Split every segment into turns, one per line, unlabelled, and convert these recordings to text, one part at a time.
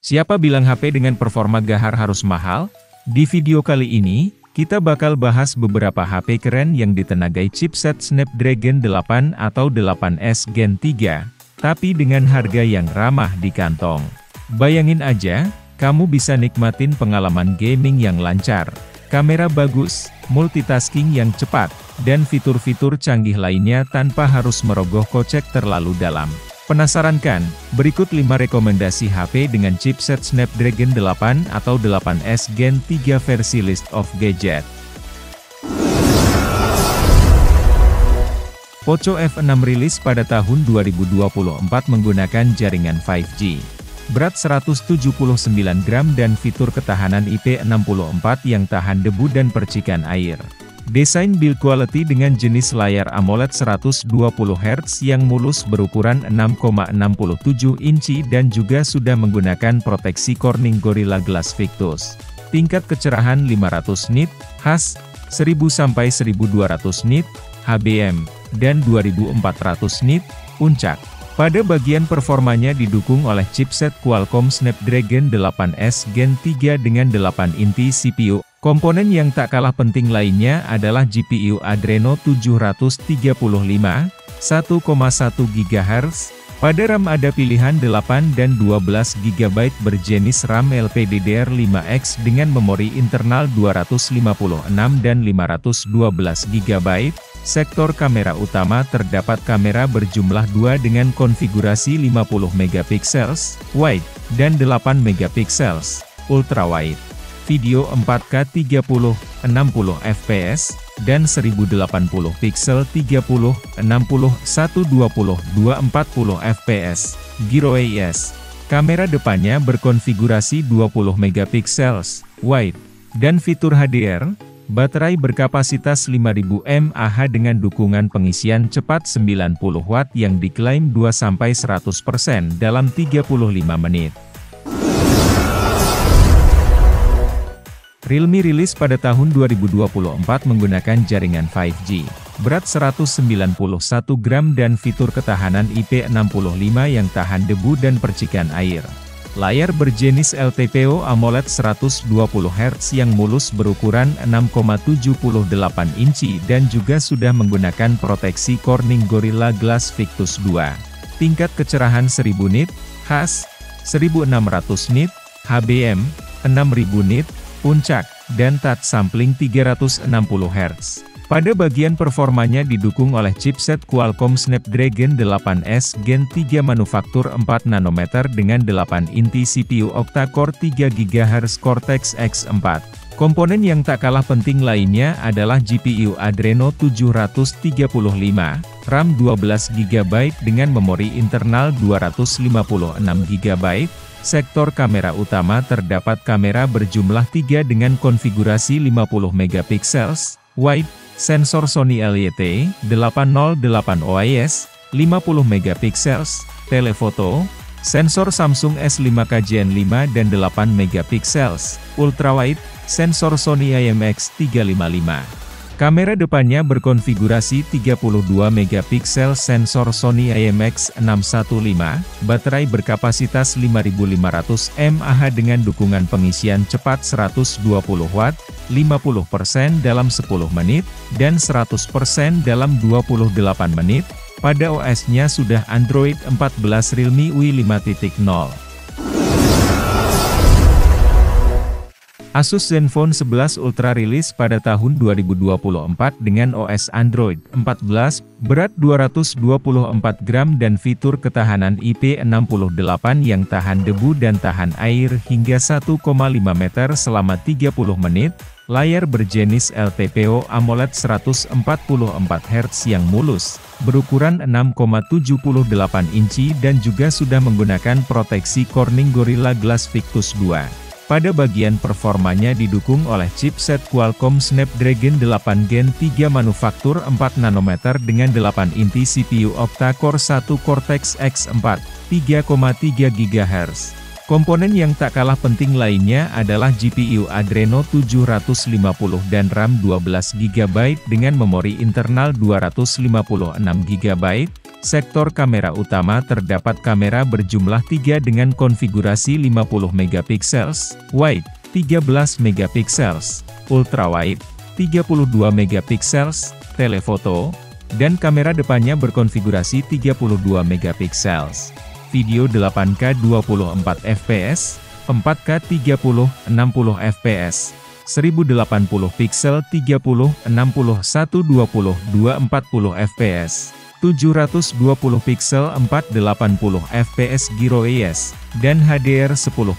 Siapa bilang HP dengan performa gahar harus mahal? Di video kali ini, kita bakal bahas beberapa HP keren yang ditenagai chipset Snapdragon 8 atau 8S Gen 3, tapi dengan harga yang ramah di kantong. Bayangin aja, kamu bisa nikmatin pengalaman gaming yang lancar, kamera bagus, multitasking yang cepat, dan fitur-fitur canggih lainnya tanpa harus merogoh kocek terlalu dalam. Penasaran kan? Berikut 5 rekomendasi HP dengan chipset Snapdragon 8 atau 8S Gen 3 versi List of Gadget. Poco F6 rilis pada tahun 2024 menggunakan jaringan 5G. Berat 179 gram dan fitur ketahanan IP64 yang tahan debu dan percikan air. Desain build quality dengan jenis layar AMOLED 120 Hz yang mulus berukuran 6,67 inci dan juga sudah menggunakan proteksi Corning Gorilla Glass Victus. Tingkat kecerahan 500 nit, khas, 1000-1200 nit, HBM, dan 2400 nit, puncak. Pada bagian performanya didukung oleh chipset Qualcomm Snapdragon 8S Gen 3 dengan 8 inti CPU. Komponen yang tak kalah penting lainnya adalah GPU Adreno 735, 1,1 GHz. Pada RAM ada pilihan 8 dan 12 GB berjenis RAM LPDDR5X dengan memori internal 256 dan 512 GB. Sektor kamera utama terdapat kamera berjumlah 2 dengan konfigurasi 50 MP wide dan 8 MP ultra wide. Video 4K 30, 60 fps, dan 1080 pixel 30, 60, 120, 240 fps, Gyro AES. Kamera depannya berkonfigurasi 20 MP wide, dan fitur HDR, baterai berkapasitas 5000 mAh dengan dukungan pengisian cepat 90 Watt yang diklaim 2-100% dalam 35 menit. Realme rilis pada tahun 2024 menggunakan jaringan 5G. Berat 191 gram dan fitur ketahanan IP65 yang tahan debu dan percikan air. Layar berjenis LTPO AMOLED 120 Hz yang mulus berukuran 6,78 inci dan juga sudah menggunakan proteksi Corning Gorilla Glass Victus 2. Tingkat kecerahan 1000 nit, khas, 1600 nit, HBM, 6000 nit, puncak, dan touch sampling 360 Hz. Pada bagian performanya didukung oleh chipset Qualcomm Snapdragon 8S Gen 3 manufaktur 4 nanometer dengan 8 inti CPU octa-core 3 GHz Cortex-X4. Komponen yang tak kalah penting lainnya adalah GPU Adreno 735, RAM 12 GB dengan memori internal 256 GB. Sektor kamera utama terdapat kamera berjumlah 3 dengan konfigurasi 50 MP wide, sensor Sony LYT-808 OIS, 50 MP, telefoto, sensor Samsung S5 KJN5 dan 8 MP, ultrawide, sensor Sony IMX355. Kamera depannya berkonfigurasi 32 MP sensor Sony IMX615, baterai berkapasitas 5500 mAh dengan dukungan pengisian cepat 120 Watt, 50% dalam 10 menit, dan 100% dalam 28 menit. Pada OS-nya sudah Android 14 Realme UI 5.0. Asus Zenfone 11 Ultra rilis pada tahun 2024 dengan OS Android 14, berat 224 gram dan fitur ketahanan IP68 yang tahan debu dan tahan air hingga 1,5 meter selama 30 menit, layar berjenis LTPO AMOLED 144 Hz yang mulus, berukuran 6,78 inci dan juga sudah menggunakan proteksi Corning Gorilla Glass Victus 2. Pada bagian performanya didukung oleh chipset Qualcomm Snapdragon 8 Gen 3 manufaktur 4 nanometer dengan 8 inti CPU octa-core 1 Cortex-X4, 3,3 GHz. Komponen yang tak kalah penting lainnya adalah GPU Adreno 750 dan RAM 12 GB dengan memori internal 256 GB. Sektor kamera utama terdapat kamera berjumlah 3 dengan konfigurasi 50 megapiksels, wide, 13 megapiksels, ultrawide, 32 megapiksels, telefoto, dan kamera depannya berkonfigurasi 32 megapiksels. Video 8K 24 fps, 4K 30 60 fps, 1080 piksel 30 60 120 240 fps, 720 piksel 480 fps Gyro ES, dan HDR10+.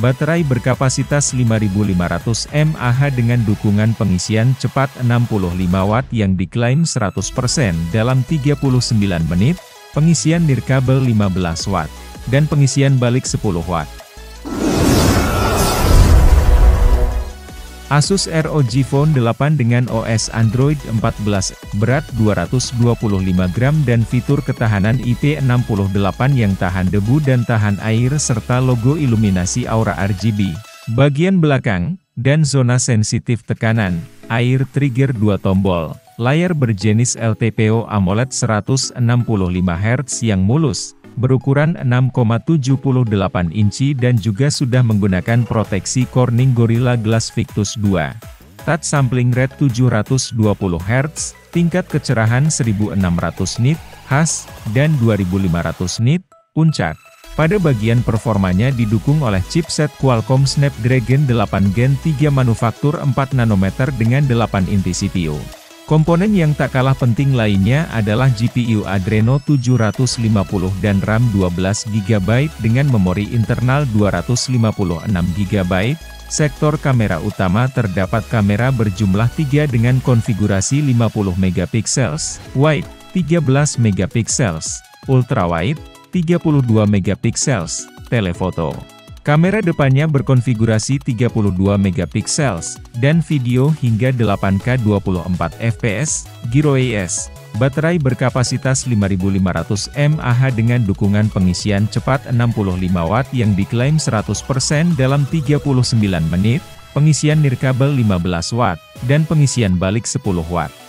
Baterai berkapasitas 5500 mAh dengan dukungan pengisian cepat 65 Watt yang diklaim 100% dalam 39 menit, pengisian nirkabel 15 Watt, dan pengisian balik 10 Watt. Asus ROG Phone 8 dengan OS Android 14, berat 225 gram dan fitur ketahanan IP68 yang tahan debu dan tahan air serta logo iluminasi aura RGB. Bagian belakang, dan zona sensitif tekanan, air trigger 2 tombol, layar berjenis LTPO AMOLED 165 Hz yang mulus, berukuran 6,78 inci dan juga sudah menggunakan proteksi Corning Gorilla Glass Victus 2. Touch sampling rate 720 Hz, tingkat kecerahan 1600 nit, khas, dan 2500 nit, puncak. Pada bagian performanya didukung oleh chipset Qualcomm Snapdragon 8 Gen 3 manufaktur 4 nanometer dengan 8 inti CPU. Komponen yang tak kalah penting lainnya adalah GPU Adreno 750 dan RAM 12GB dengan memori internal 256GB. Sektor kamera utama terdapat kamera berjumlah 3 dengan konfigurasi 50 megapiksels, wide, 13 megapiksels, ultrawide, 32 megapiksels, telefoto. Kamera depannya berkonfigurasi 32 megapiksels, dan video hingga 8K 24 fps, Gyro ES. Baterai berkapasitas 5500 mAh dengan dukungan pengisian cepat 65 Watt yang diklaim 100% dalam 39 menit, pengisian nirkabel 15 Watt, dan pengisian balik 10 Watt.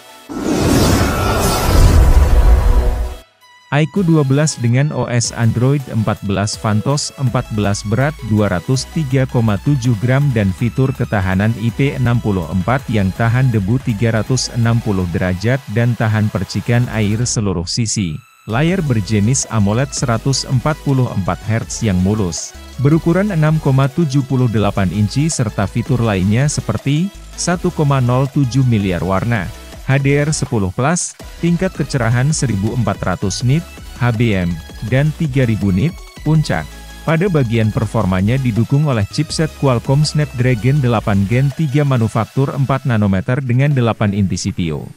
iQOO 12 dengan OS Android 14 Vantos 14 berat 203,7 gram dan fitur ketahanan IP64 yang tahan debu 360 derajat dan tahan percikan air seluruh sisi. Layar berjenis AMOLED 144 Hz yang mulus, berukuran 6,78 inci serta fitur lainnya seperti 1,07 miliar warna, HDR10+, tingkat kecerahan 1400 nit, HBM, dan 3000 nit, puncak. Pada bagian performanya didukung oleh chipset Qualcomm Snapdragon 8 Gen 3 manufaktur 4 nanometer dengan 8 inti CPU.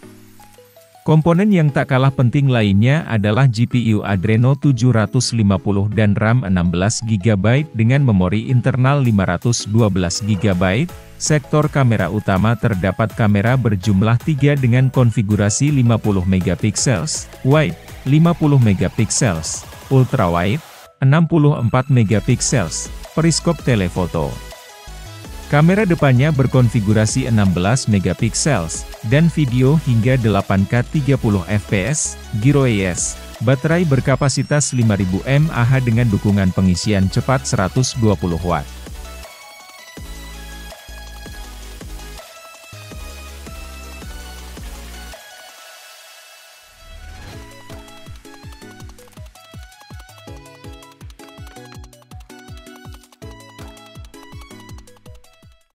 Komponen yang tak kalah penting lainnya adalah GPU Adreno 750 dan RAM 16GB dengan memori internal 512GB. Sektor kamera utama terdapat kamera berjumlah 3 dengan konfigurasi 50 megapiksels, wide, 50 megapiksels, ultrawide, 64 megapiksels, periskop telefoto. Kamera depannya berkonfigurasi 16 megapiksels, dan video hingga 8K 30 fps, Gyro ES. Baterai berkapasitas 5000 mAh dengan dukungan pengisian cepat 120 Watt.